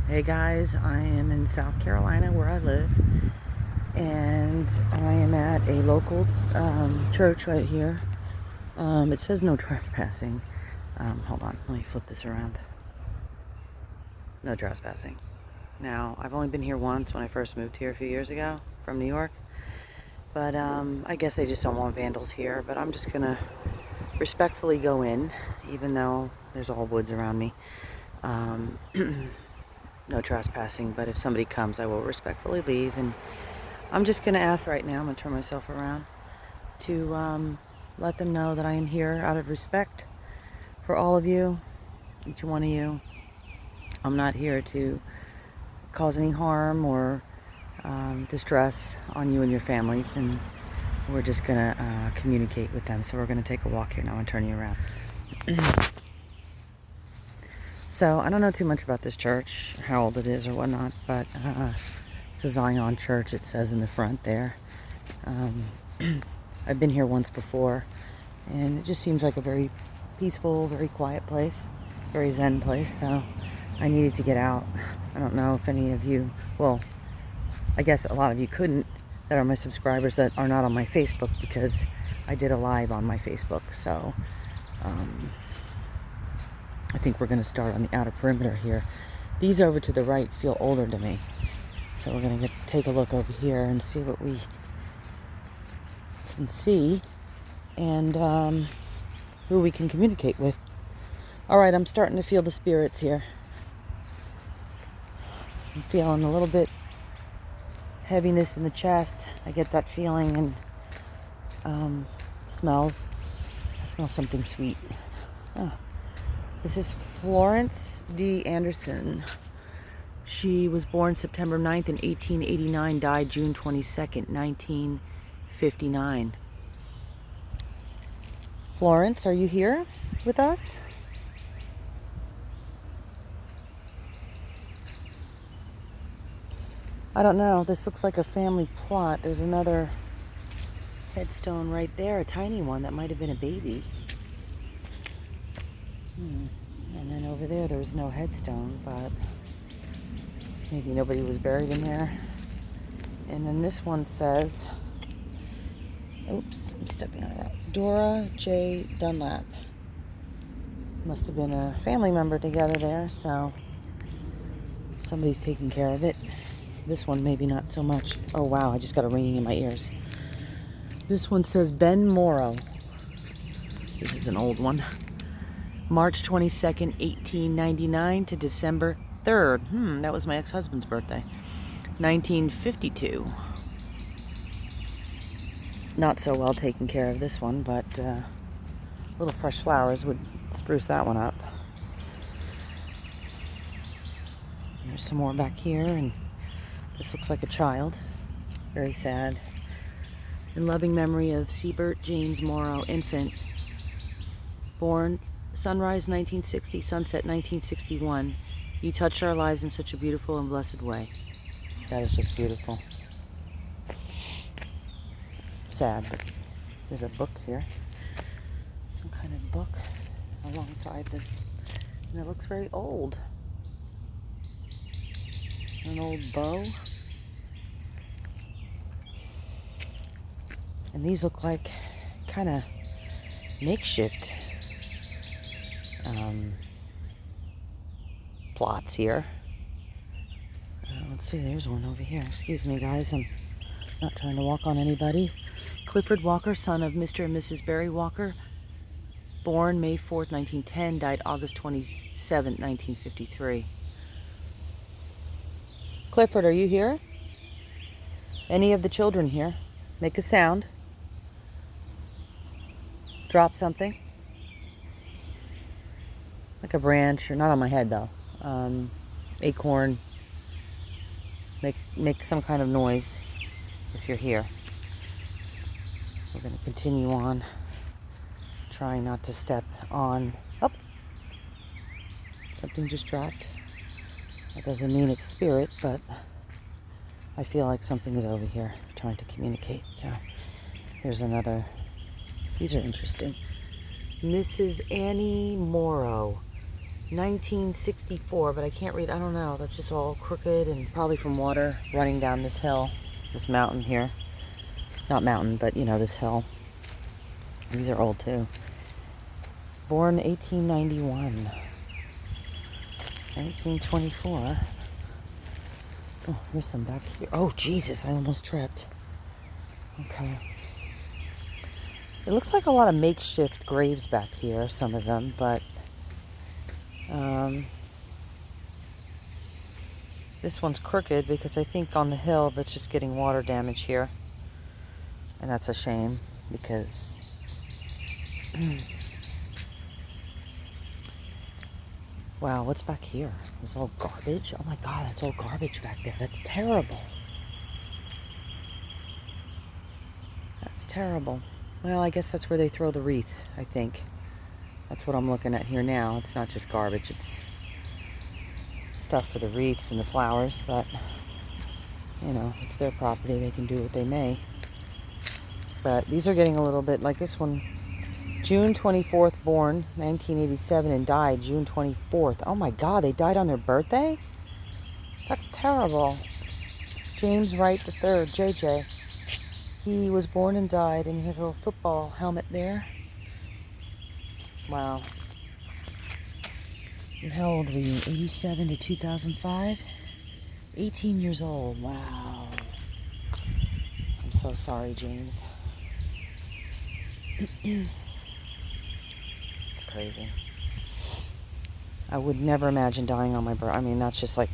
Hey guys, I am in South Carolina where I live, and I am at a local church right here. It says no trespassing. Hold on, let me flip this around. No trespassing. Now, I've only been here once when I first moved here a few years ago from New York, but I guess they just don't want vandals here, but I'm just gonna respectfully go in, even though there's all woods around me. No trespassing, but if somebody comes, I will respectfully leave. And I'm just going to ask right now, I'm going to turn myself around, to let them know that I am here out of respect for all of you, each one of you. I'm not here to cause any harm or distress on you and your families, and we're just going to communicate with them. So we're going to take a walk here now and turn you around. So I don't know too much about this church, how old it is or whatnot, but it's a Zion church, it says in the front there. I've been here once before, and it just seems like a very peaceful, very quiet place, very zen place, so I needed to get out. I don't know if any of you, well, I guess a lot of you couldn't, that are my subscribers that are not on my Facebook, because I did a live on my Facebook, so I think we're going to start on the outer perimeter here. These over to the right feel older to me. So we're going to take a look over here and see what we can see and who we can communicate with. All right, I'm starting to feel the spirits here. I'm feeling a little bit heaviness in the chest. I get that feeling, and smells. I smell something sweet. Oh. This is Florence D. Anderson. She was born September 9th in 1889, died June 22nd, 1959. Florence, are you here with us? I don't know. This looks like a family plot. There's another headstone right there, a tiny one that might have been a baby. And then over there was no headstone, but maybe nobody was buried in there. And then this one says, oops, I'm stepping on a rock. Dora J. Dunlap. Must have been a family member together there, so somebody's taking care of it. This one maybe not so much. Oh wow, I just got a ringing in my ears. This one says Ben Morrow. This is an old one. March 22nd, 1899 to December 3rd. That was my ex-husband's birthday. 1952. Not so well taken care of, this one, but little fresh flowers would spruce that one up. There's some more back here, and this looks like a child. Very sad. In loving memory of Siebert James Morrow, infant. Born sunrise 1960, sunset 1961. You touched our lives in such a beautiful and blessed way. That is just beautiful. Sad, but there's a book here. Some kind of book alongside this. And it looks very old. An old bow. And these look like kind of makeshift plots here. Let's see, there's one over here. Excuse me, guys. I'm not trying to walk on anybody. Clifford Walker, son of Mr. and Mrs. Barry Walker. Born May 4th, 1910. Died August 27th, 1953. Clifford, are you here? Any of the children here? Make a sound. Drop something. Like a branch, or not on my head though. Acorn. Make some kind of noise if you're here. We're going to continue on, trying not to step on. Oh, something just dropped. That doesn't mean it's spirit, but I feel like something is over here trying to communicate. So here's another. These are interesting. Mrs. Annie Morrow. 1964, but I can't read. I don't know. That's just all crooked and probably from water running down this hill, this mountain here. Not mountain, but you know, this hill. These are old too. Born 1891. 1924. Oh, there's some back here. Oh, Jesus, I almost tripped. Okay. It looks like a lot of makeshift graves back here, some of them, but this one's crooked because I think on the hill that's just getting water damage here. And that's a shame because wow, what's back here? It's all garbage. Oh my God, that's all garbage back there. That's terrible. That's terrible. Well, I guess that's where they throw the wreaths, I think. That's what I'm looking at here now. It's not just garbage, it's stuff for the wreaths and the flowers, but you know, it's their property. They can do what they may. But these are getting a little bit, like this one, June 24th born, 1987, and died June 24th. Oh my God, they died on their birthday? That's terrible. James Wright III, JJ. He was born and died, and he has a little football helmet there. Wow. And how old were you? 87 to 2005? 18 years old. Wow. I'm so sorry, James. It's crazy. I would never imagine dying on my birthday. I mean, that's just like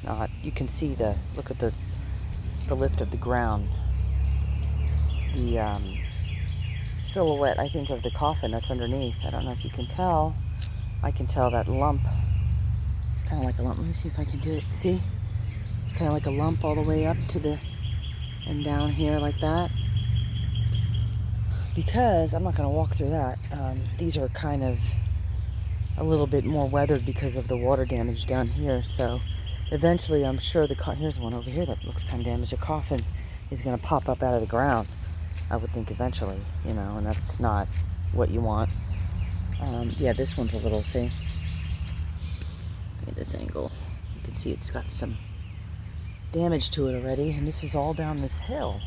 not. You can see look at the lift of the ground. The silhouette, I think, of the coffin that's underneath. I don't know if you can tell. I can tell that lump. It's kind of like a lump. Let me see if I can do it. See? It's kind of like a lump all the way up to the, and down here like that. Because, I'm not going to walk through that. These are kind of a little bit more weathered because of the water damage down here. So, eventually, I'm sure here's one over here that looks kind of damaged. A coffin is going to pop up out of the ground. I would think eventually, you know, and that's not what you want. Yeah, this one's a little, see? Look at this angle. You can see it's got some damage to it already, and this is all down this hill.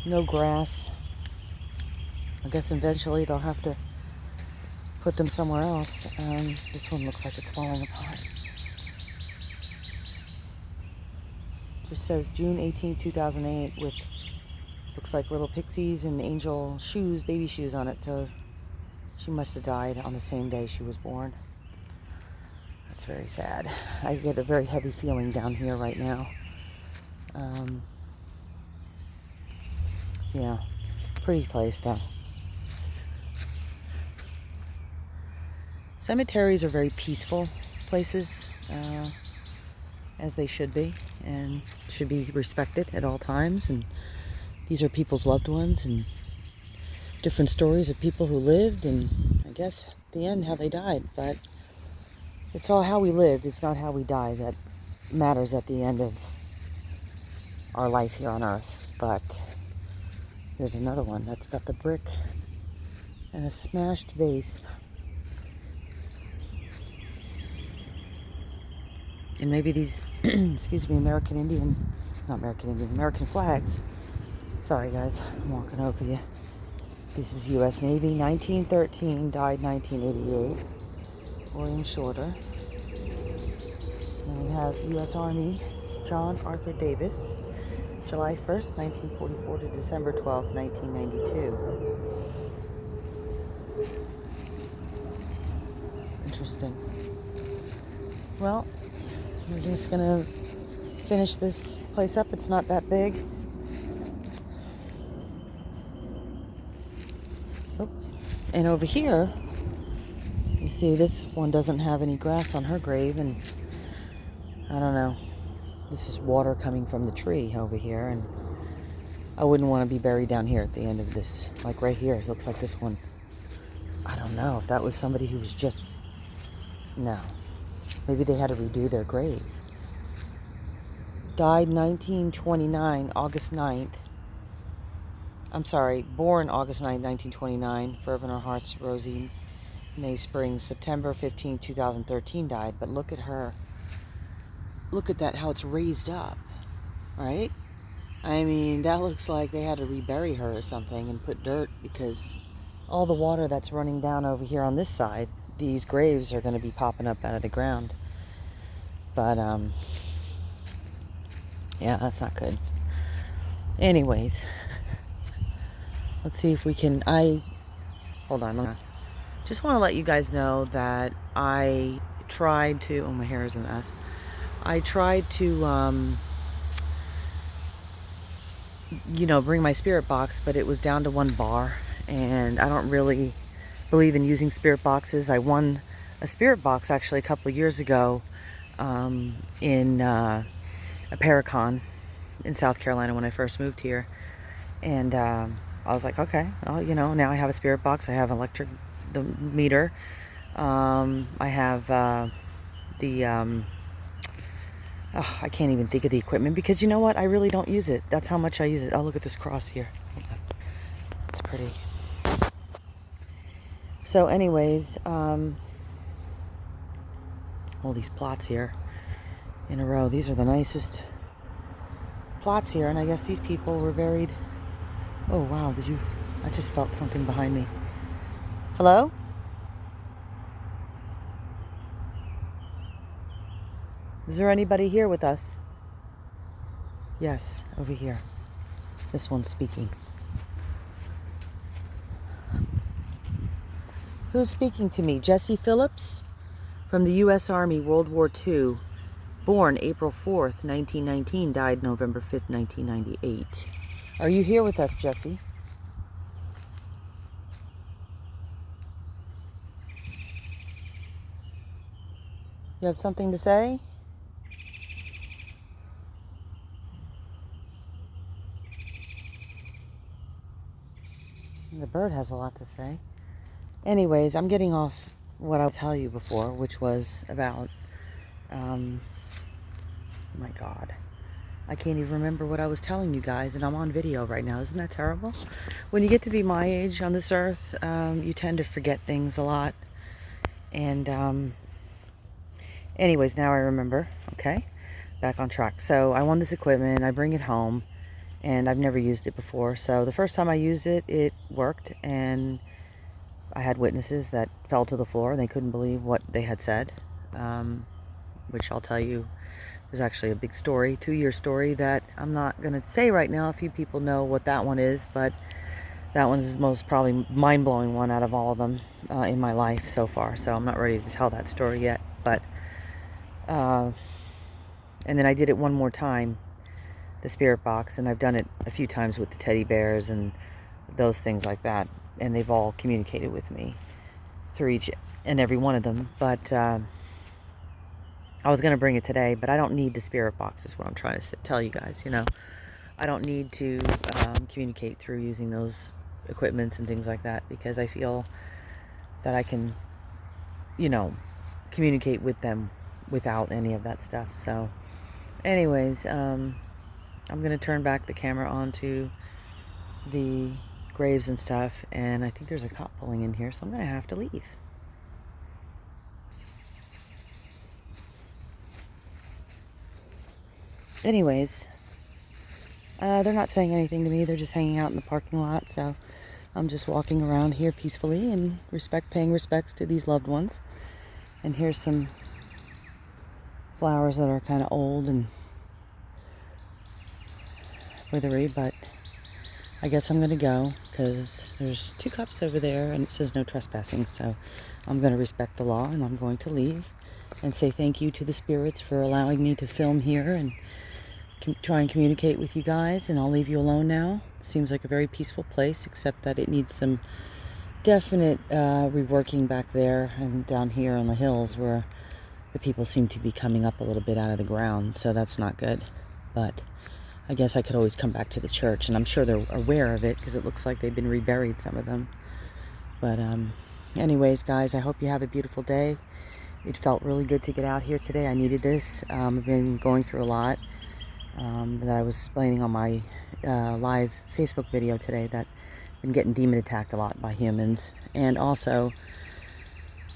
No grass. I guess eventually they'll have to put them somewhere else. This one looks like it's falling apart. Just says June 18, 2008 with looks like little pixies and angel shoes, baby shoes on it. So she must have died on the same day she was born. That's very sad. I get a very heavy feeling down here right now. Yeah, pretty place though. Cemeteries are very peaceful places, as they should be, and should be respected at all times. And these are people's loved ones and different stories of people who lived, and I guess at the end how they died. But it's all how we lived. It's not how we die that matters at the end of our life here on earth. But here's another one that's got the brick and a smashed vase. And maybe these, excuse me, American flags. Sorry guys, I'm walking over you. This is U.S. Navy, 1913, died 1988. William Shorter. And we have U.S. Army, John Arthur Davis, July 1st, 1944 to December 12th, 1992. Interesting. Well, we're just gonna finish this place up. It's not that big. Oh. And over here, you see this one doesn't have any grass on her grave, and I don't know. This is water coming from the tree over here, and I wouldn't want to be buried down here at the end of this. Like right here, it looks like this one. I don't know if that was somebody who was just, no. Maybe they had to redo their grave. Died 1929, August 9th. I'm sorry, born August 9th, 1929. Fervent our hearts, Rosie May, spring, September 15, 2013 died. But look at her. Look at that, how it's raised up, right? I mean, that looks like they had to rebury her or something and put dirt, because all the water that's running down over here on this side, these graves are going to be popping up out of the ground. But, yeah, that's not good. Anyways, let's see if we can, hold on. Just want to let you guys know that I tried to, oh, my hair is a mess. I tried to, bring my spirit box, but it was down to 1 bar, and I don't really believe in using spirit boxes. I won a spirit box actually a couple of years ago in a Paracon in South Carolina when I first moved here, and I was like, okay, well, now I have a spirit box. I have the meter. I have I can't even think of the equipment, because you know what? I really don't use it. That's how much I use it. Oh, look at this cross here. Hold on. It's pretty. So anyways, all these plots here in a row. These are the nicest plots here, and I guess these people were buried. Oh, wow. I just felt something behind me. Hello? Is there anybody here with us? Yes, over here. This one's speaking. Who's speaking to me? Jesse Phillips from the U.S. Army, World War II. Born April 4th, 1919. Died November 5th, 1998. Are you here with us, Jesse? You have something to say? The bird has a lot to say. Anyways, I'm getting off what I'll tell you before, which was about, my God, I can't even remember what I was telling you guys, and I'm on video right now. Isn't that terrible? When you get to be my age on this earth, you tend to forget things a lot. And anyways, now I remember. Okay, back on track. So I won this equipment. I bring it home, and I've never used it before. So the first time I used it, it worked, and I had witnesses that fell to the floor. They couldn't believe what they had said, which I'll tell you. There's actually a big story, 2-year story, that I'm not going to say right now. A few people know what that one is, but that one's the most probably mind-blowing one out of all of them in my life so far. So I'm not ready to tell that story yet. But and then I did it one more time, the spirit box, and I've done it a few times with the teddy bears and those things like that, and they've all communicated with me through each and every one of them. But I was going to bring it today, but I don't need the spirit box, is what I'm trying to tell you guys. I don't need to communicate through using those equipments and things like that, because I feel that I can, communicate with them without any of that stuff. So anyways, I'm going to turn back the camera onto the graves and stuff, and I think there's a cop pulling in here, so I'm going to have to leave. Anyways, they're not saying anything to me. They're just hanging out in the parking lot, so I'm just walking around here peacefully and paying respects to these loved ones. And here's some flowers that are kind of old and withery, but I guess I'm going to go, because there's 2 cops over there and it says no trespassing. So I'm going to respect the law, and I'm going to leave and say thank you to the spirits for allowing me to film here and try and communicate with you guys. And I'll leave you alone now. Seems like a very peaceful place, except that it needs some definite reworking back there and down here on the hills, where the people seem to be coming up a little bit out of the ground, so that's not good. But I guess I could always come back to the church, and I'm sure they're aware of it, because it looks like they've been reburied, some of them. But anyways, guys, I hope you have a beautiful day. It felt really good to get out here today. I needed this. I've been going through a lot that I was explaining on my live Facebook video today, that I've been getting demon attacked a lot by humans. And also,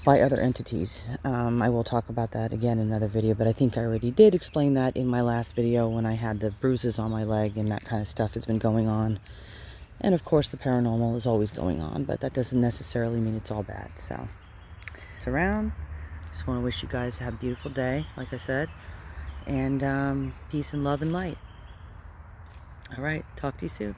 by other entities. I will talk about that again in another video, but I think I already did explain that in my last video when I had the bruises on my leg and that kind of stuff has been going on. And of course the paranormal is always going on, but that doesn't necessarily mean it's all bad. So it's around. Just want to wish you guys to have a beautiful day, like I said, and peace and love and light. All right, talk to you soon.